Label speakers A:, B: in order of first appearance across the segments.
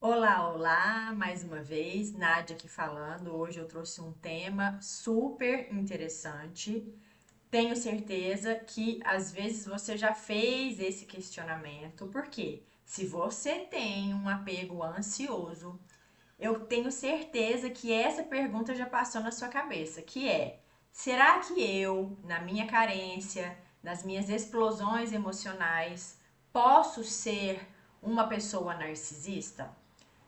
A: Olá, olá, mais uma vez, Nádia aqui falando. Hoje eu trouxe um tema super interessante. Tenho certeza que às vezes você já fez esse questionamento, porque se você tem um apego ansioso, eu tenho certeza que essa pergunta já passou na sua cabeça, que é: será que eu, na minha carência, nas minhas explosões emocionais, posso ser uma pessoa narcisista?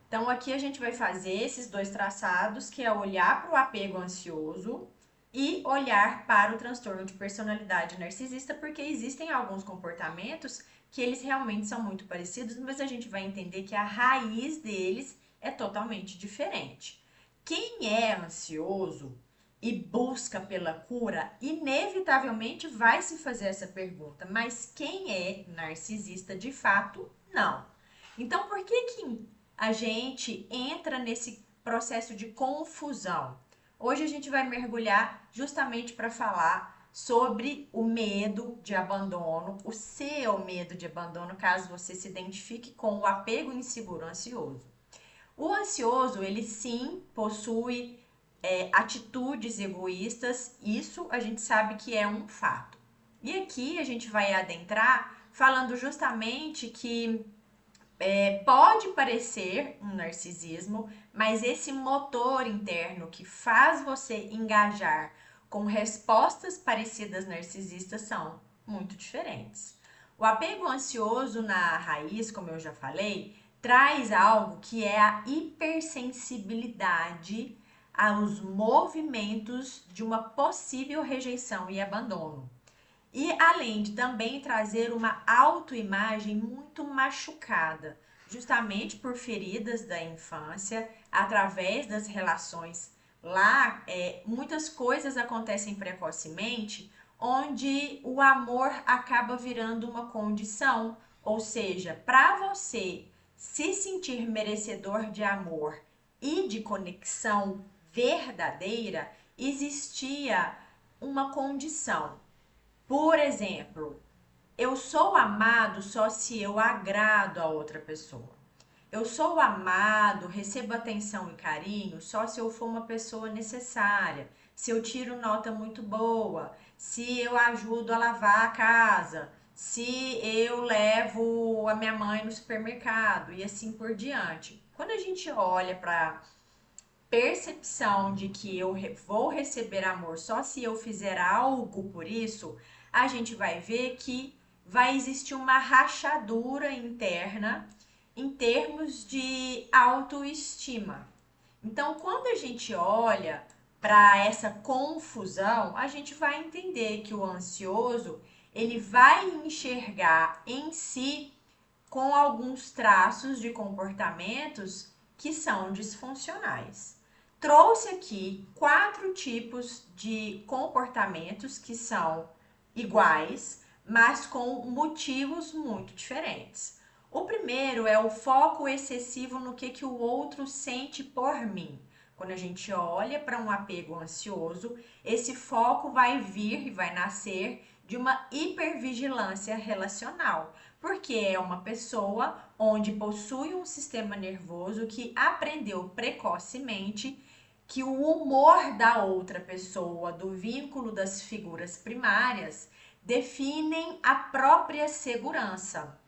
A: Então, aqui a gente vai fazer esses dois traçados, que é olhar para o apego ansioso e olhar para o transtorno de personalidade narcisista, porque existem alguns comportamentos que eles realmente são muito parecidos, mas a gente vai entender que a raiz deles é totalmente diferente. Quem é ansioso e busca pela cura, inevitavelmente vai se fazer essa pergunta, mas quem é narcisista de fato, não. Então, por que a gente entra nesse processo de confusão? Hoje a gente vai mergulhar justamente para falar sobre o medo de abandono, o seu medo de abandono, caso você se identifique com o apego inseguro ansioso. O ansioso, ele sim possui atitudes egoístas, isso a gente sabe que é um fato. E aqui a gente vai adentrar falando justamente que pode parecer um narcisismo, mas esse motor interno que faz você engajar com respostas parecidas narcisistas são muito diferentes. O apego ansioso na raiz, como eu já falei, traz algo que é a hipersensibilidade aos movimentos de uma possível rejeição e abandono. E além de também trazer uma autoimagem muito machucada, justamente por feridas da infância, através das relações lá, muitas coisas acontecem precocemente, onde o amor acaba virando uma condição, ou seja, para você se sentir merecedor de amor e de conexão verdadeira, existia uma condição. Por exemplo, eu sou amado só se eu agrado a outra pessoa. Eu sou amado, recebo atenção e carinho só se eu for uma pessoa necessária, se eu tiro nota muito boa, se eu ajudo a lavar a casa, se eu levo a minha mãe no supermercado e assim por diante. Quando a gente olha para percepção de que eu vou receber amor só se eu fizer algo por isso, a gente vai ver que vai existir uma rachadura interna em termos de autoestima. Então, quando a gente olha para essa confusão, a gente vai entender que o ansioso, ele vai enxergar em si com alguns traços de comportamentos que são disfuncionais. Trouxe aqui 4 tipos de comportamentos que são iguais, mas com motivos muito diferentes. O primeiro é o foco excessivo no que o outro sente por mim. Quando a gente olha para um apego ansioso, esse foco vai vir e vai nascer de uma hipervigilância relacional, porque é uma pessoa onde possui um sistema nervoso que aprendeu precocemente que o humor da outra pessoa, do vínculo das figuras primárias, definem a própria segurança.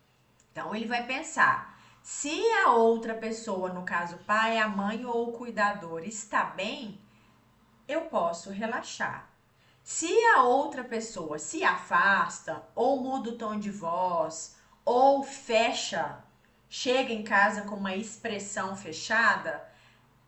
A: Então ele vai pensar: se a outra pessoa, no caso o pai, a mãe ou o cuidador, está bem, eu posso relaxar. Se a outra pessoa se afasta, ou muda o tom de voz, ou fecha, chega em casa com uma expressão fechada,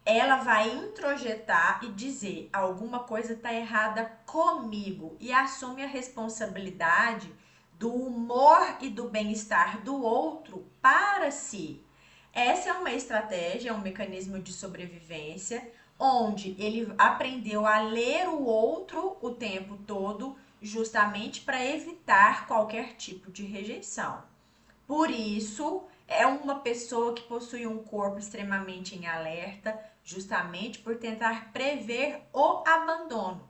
A: ela vai introjetar e dizer: alguma coisa está errada comigo, e assume a responsabilidade do humor e do bem-estar do outro para si. Essa é uma estratégia, é um mecanismo de sobrevivência, onde ele aprendeu a ler o outro o tempo todo, justamente para evitar qualquer tipo de rejeição. Por isso, é uma pessoa que possui um corpo extremamente em alerta, justamente por tentar prever o abandono.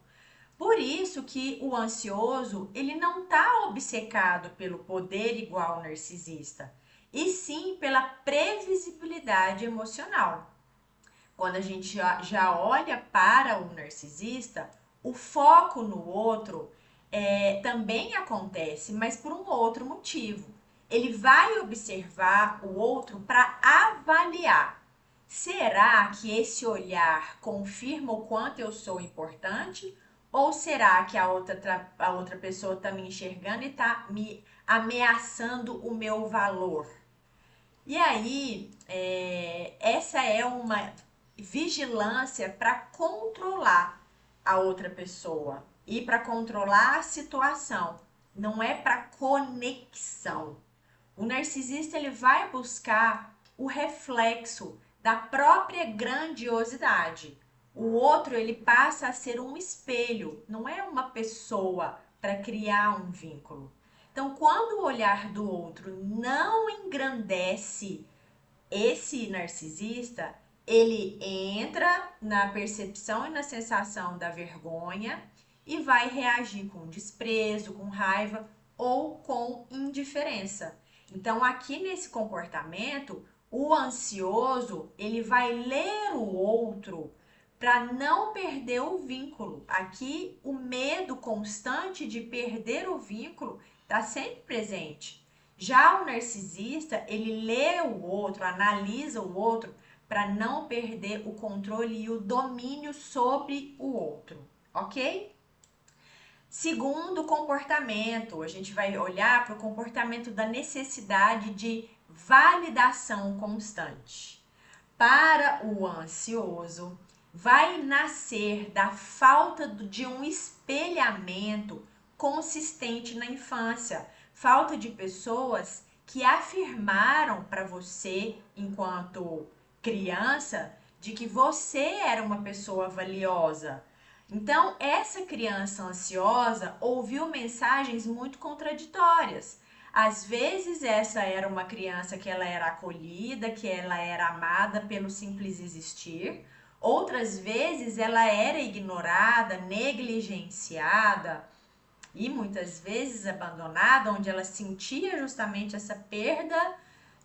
A: Por isso que o ansioso, ele não está obcecado pelo poder igual ao narcisista, e sim pela estabilidade emocional. Quando a gente já olha para o narcisista, o foco no outro também acontece, mas por um outro motivo. Ele vai observar o outro para avaliar. Será que esse olhar confirma o quanto eu sou importante? Ou será que a outra pessoa está me enxergando e está me ameaçando o meu valor? E aí, essa é uma vigilância para controlar a outra pessoa e para controlar a situação, não é para conexão. O narcisista ele vai buscar o reflexo da própria grandiosidade. O outro ele passa a ser um espelho, não é uma pessoa para criar um vínculo. Então, quando o olhar do outro não engrandece esse narcisista, ele entra na percepção e na sensação da vergonha e vai reagir com desprezo, com raiva ou com indiferença. Então, aqui nesse comportamento, o ansioso, ele vai ler o outro para não perder o vínculo. Aqui, o medo constante de perder o vínculo está sempre presente. Já o narcisista, ele lê o outro, analisa o outro para não perder o controle e o domínio sobre o outro, ok? Segundo comportamento, a gente vai olhar para o comportamento da necessidade de validação constante. Para o ansioso, vai nascer da falta de um espelhamento consistente na infância, falta de pessoas que afirmaram para você, enquanto criança, de que você era uma pessoa valiosa. Então, essa criança ansiosa ouviu mensagens muito contraditórias. Às vezes, essa era uma criança que ela era acolhida, que ela era amada pelo simples existir. Outras vezes, ela era ignorada, negligenciada e muitas vezes abandonada, onde ela sentia justamente essa perda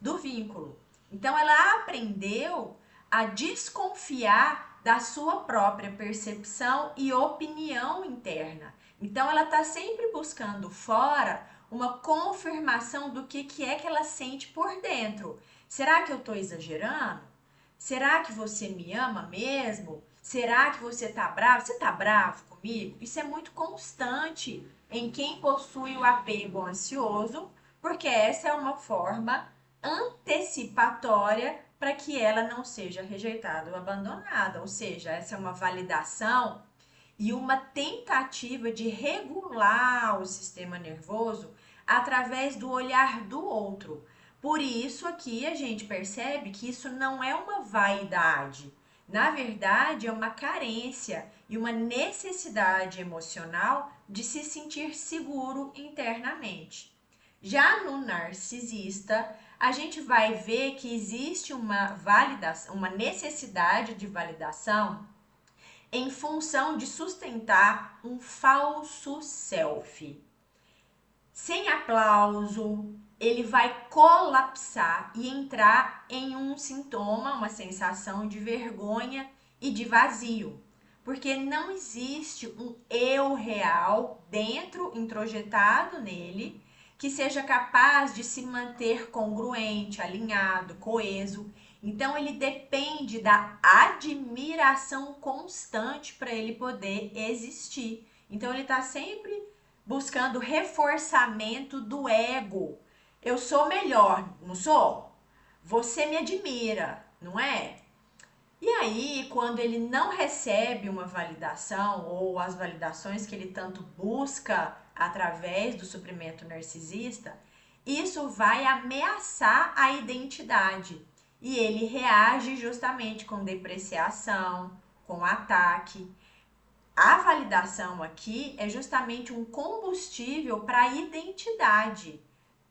A: do vínculo. Então, ela aprendeu a desconfiar da sua própria percepção e opinião interna. Então, ela está sempre buscando fora uma confirmação do que é que ela sente por dentro. Será que eu estou exagerando? Será que você me ama mesmo? Será que você está bravo? Você está bravo comigo? Isso é muito constante em quem possui o apego ansioso, porque essa é uma forma antecipatória para que ela não seja rejeitada ou abandonada. Ou seja, essa é uma validação e uma tentativa de regular o sistema nervoso através do olhar do outro. Por isso aqui a gente percebe que isso não é uma vaidade. Na verdade, é uma carência e uma necessidade emocional de se sentir seguro internamente. Já no narcisista, a gente vai ver que existe uma validação, uma necessidade de validação em função de sustentar um falso self. Sem aplauso, ele vai colapsar e entrar em um sintoma, uma sensação de vergonha e de vazio. Porque não existe um eu real dentro, introjetado nele, que seja capaz de se manter congruente, alinhado, coeso. Então ele depende da admiração constante para ele poder existir. Então ele está sempre buscando reforçamento do ego. Eu sou melhor, não sou? Você me admira, não é? E aí, quando ele não recebe uma validação ou as validações que ele tanto busca através do suprimento narcisista, isso vai ameaçar a identidade. E ele reage justamente com depreciação, com ataque. A validação aqui é justamente um combustível para a identidade.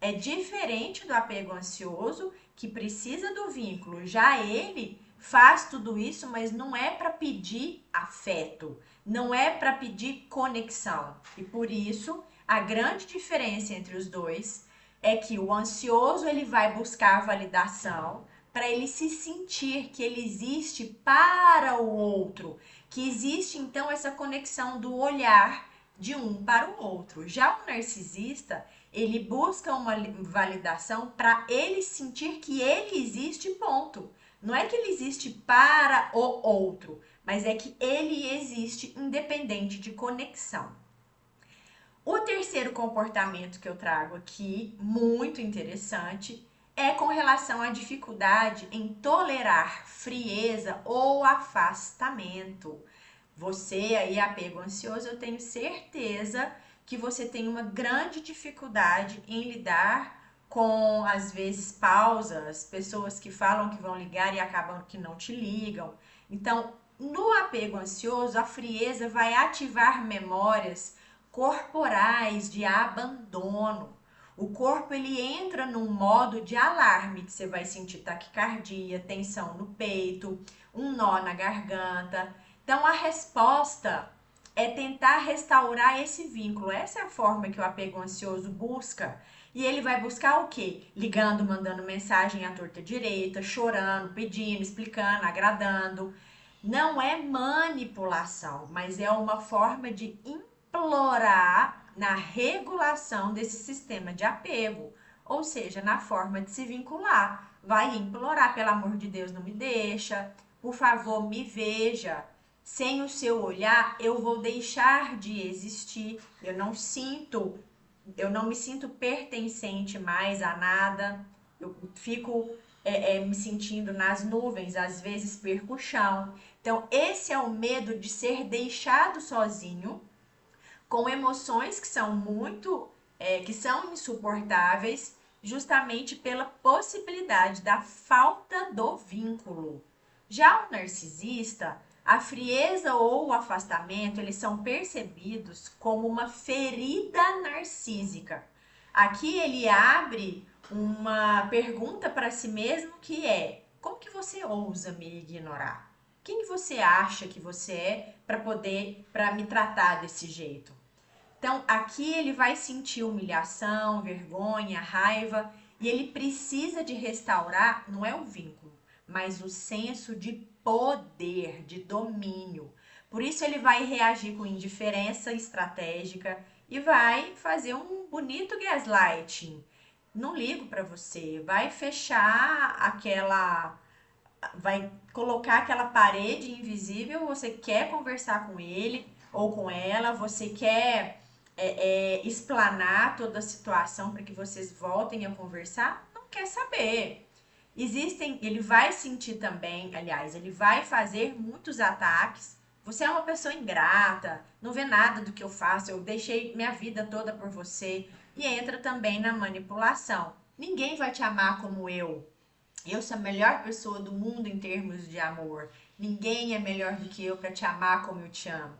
A: É diferente do apego ansioso, que precisa do vínculo. Já ele faz tudo isso, mas não é para pedir afeto, não é para pedir conexão. E por isso, a grande diferença entre os dois é que o ansioso ele vai buscar a validação para ele se sentir que ele existe para o outro, que existe então essa conexão do olhar de um para o outro. Já o narcisista, ele busca uma validação para ele sentir que ele existe, ponto. Não é que ele existe para o outro, mas é que ele existe independente de conexão. O terceiro comportamento que eu trago aqui, muito interessante, é com relação à dificuldade em tolerar frieza ou afastamento. Você aí, apego ansioso, eu tenho certeza que você tem uma grande dificuldade em lidar com, às vezes, pausas, pessoas que falam que vão ligar e acabam que não te ligam. Então, no apego ansioso, a frieza vai ativar memórias corporais de abandono. O corpo ele entra num modo de alarme, que você vai sentir taquicardia, tensão no peito, um nó na garganta. Então a resposta é tentar restaurar esse vínculo. Essa é a forma que o apego ansioso busca. E ele vai buscar o quê? Ligando, mandando mensagem à torta direita, chorando, pedindo, explicando, agradando. Não é manipulação, mas é uma forma de implorar na regulação desse sistema de apego, ou seja, na forma de se vincular. Vai implorar, pelo amor de Deus, não me deixa, por favor, me veja. Sem o seu olhar, eu vou deixar de existir. Eu não me sinto pertencente mais a nada. Eu fico me sentindo nas nuvens, às vezes perco o chão. Então, esse é o medo de ser deixado sozinho, com emoções que são que são insuportáveis, justamente pela possibilidade da falta do vínculo. Já o narcisista, a frieza ou o afastamento, eles são percebidos como uma ferida narcísica. Aqui ele abre uma pergunta para si mesmo que é: como que você ousa me ignorar? Quem você acha que você é para me tratar desse jeito? Então, aqui ele vai sentir humilhação, vergonha, raiva, e ele precisa de restaurar, não é o vínculo, mas o senso de poder, de domínio. Por isso ele vai reagir com indiferença estratégica e vai fazer um bonito gaslighting. Não ligo para você, vai fechar vai colocar aquela parede invisível, você quer conversar com ele ou com ela, você quer explanar toda a situação para que vocês voltem a conversar, não quer saber. Ele vai sentir também, aliás, ele vai fazer muitos ataques. Você é uma pessoa ingrata, não vê nada do que eu faço, eu deixei minha vida toda por você. E entra também na manipulação. Ninguém vai te amar como eu. Eu sou a melhor pessoa do mundo em termos de amor. Ninguém é melhor do que eu para te amar como eu te amo.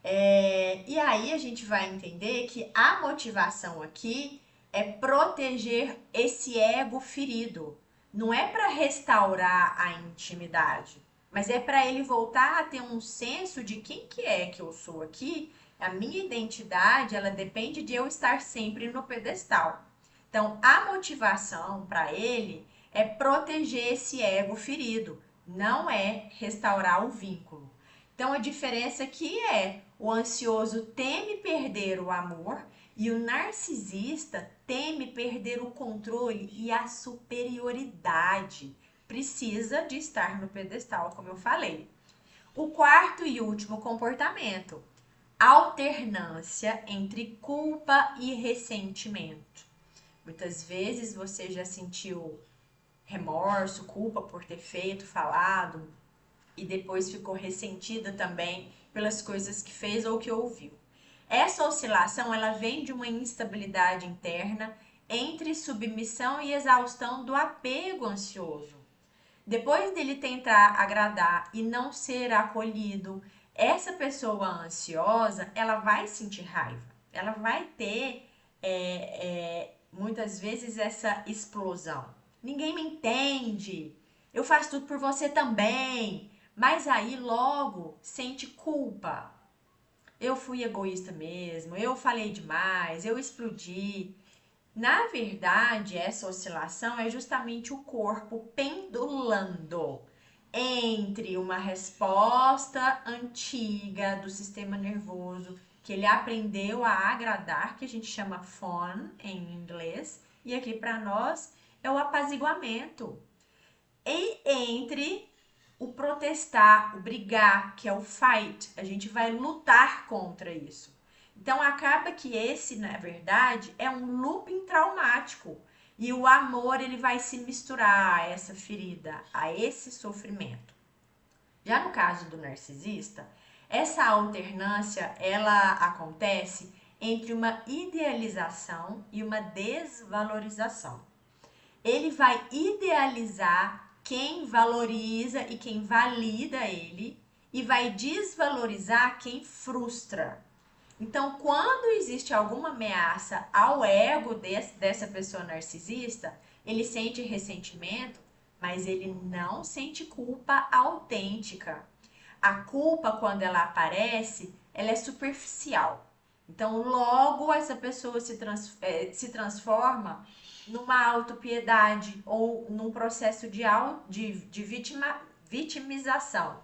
A: E aí a gente vai entender que a motivação aqui é proteger esse ego ferido. Não é para restaurar a intimidade, mas é para ele voltar a ter um senso de quem que é que eu sou aqui. A minha identidade, ela depende de eu estar sempre no pedestal. Então, a motivação para ele é proteger esse ego ferido, não é restaurar o vínculo. Então, a diferença aqui é: o ansioso teme perder o amor e o narcisista teme perder o controle e a superioridade. Precisa de estar no pedestal, como eu falei. O quarto e último comportamento: alternância entre culpa e ressentimento. Muitas vezes você já sentiu remorso, culpa por ter feito, falado, e depois ficou ressentida também pelas coisas que fez ou que ouviu. Essa oscilação, ela vem de uma instabilidade interna entre submissão e exaustão do apego ansioso. Depois dele tentar agradar e não ser acolhido, essa pessoa ansiosa, ela vai sentir raiva. Ela vai ter, muitas vezes, essa explosão. Ninguém me entende. Eu faço tudo por você também. Mas aí logo sente culpa. Eu fui egoísta mesmo, eu falei demais, eu explodi. Na verdade, essa oscilação é justamente o corpo pendulando entre uma resposta antiga do sistema nervoso que ele aprendeu a agradar, que a gente chama fawn em inglês, e aqui para nós é o apaziguamento. E entre o protestar, o brigar, que é o fight, a gente vai lutar contra isso. Então acaba que esse, na verdade, é um looping traumático. E o amor ele vai se misturar a essa ferida, a esse sofrimento. Já no caso do narcisista, essa alternância ela acontece entre uma idealização e uma desvalorização. Ele vai idealizar quem valoriza e quem valida ele e vai desvalorizar quem frustra. Então, quando existe alguma ameaça ao ego dessa pessoa narcisista, ele sente ressentimento, mas ele não sente culpa autêntica. A culpa, quando ela aparece, ela é superficial. Então, logo essa pessoa se transforma numa autopiedade ou num processo de vitimização.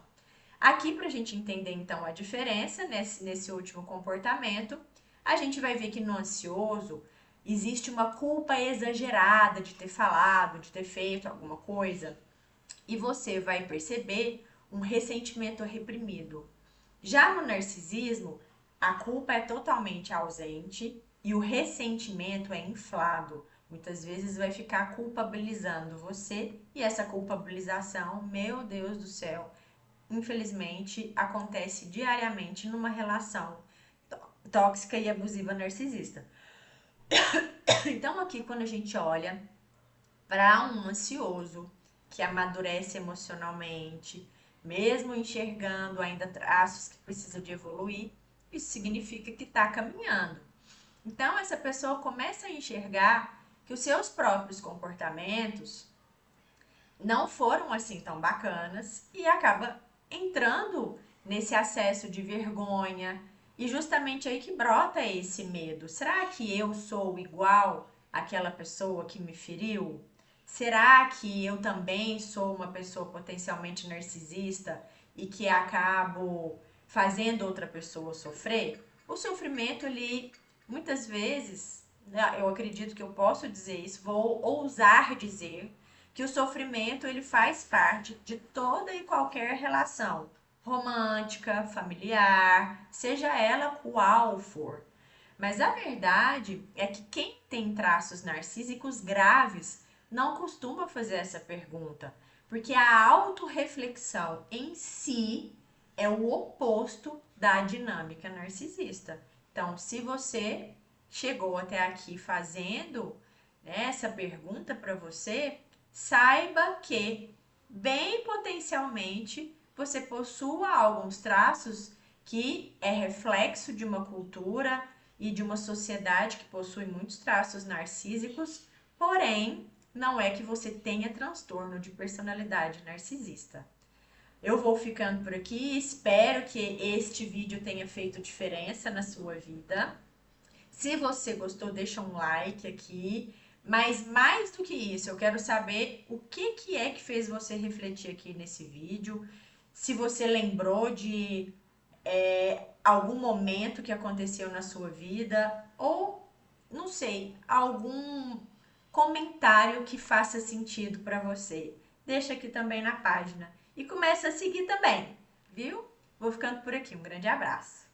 A: Aqui, para a gente entender então a diferença nesse último comportamento, a gente vai ver que no ansioso existe uma culpa exagerada de ter falado, de ter feito alguma coisa, e você vai perceber um ressentimento reprimido. Já no narcisismo, a culpa é totalmente ausente e o ressentimento é inflado. Muitas vezes vai ficar culpabilizando você e essa culpabilização, meu Deus do céu, infelizmente acontece diariamente numa relação tóxica e abusiva narcisista. Então aqui quando a gente olha para um ansioso que amadurece emocionalmente, mesmo enxergando ainda traços que precisam de evoluir, isso significa que está caminhando. Então, essa pessoa começa a enxergar que os seus próprios comportamentos não foram assim tão bacanas e acaba entrando nesse acesso de vergonha. E justamente aí que brota esse medo. Será que eu sou igual àquela pessoa que me feriu? Será que eu também sou uma pessoa potencialmente narcisista e que acabo fazendo outra pessoa sofrer? O sofrimento, ele muitas vezes, eu acredito que eu posso dizer isso, vou ousar dizer que o sofrimento ele faz parte de toda e qualquer relação romântica, familiar, seja ela qual for. Mas a verdade é que quem tem traços narcísicos graves não costuma fazer essa pergunta, porque a autorreflexão em si é o oposto da dinâmica narcisista. Então, se você chegou até aqui fazendo, né, essa pergunta para você, saiba que, bem potencialmente, você possua alguns traços que é reflexo de uma cultura e de uma sociedade que possui muitos traços narcísicos, porém, não é que você tenha transtorno de personalidade narcisista. Eu vou ficando por aqui, espero que este vídeo tenha feito diferença na sua vida. Se você gostou, deixa um like aqui. Mas mais do que isso, eu quero saber o que é que fez você refletir aqui nesse vídeo. Se você lembrou de algum momento que aconteceu na sua vida ou, não sei, algum comentário que faça sentido para você. Deixa aqui também na página e começa a seguir também, viu? Vou ficando por aqui. Um grande abraço.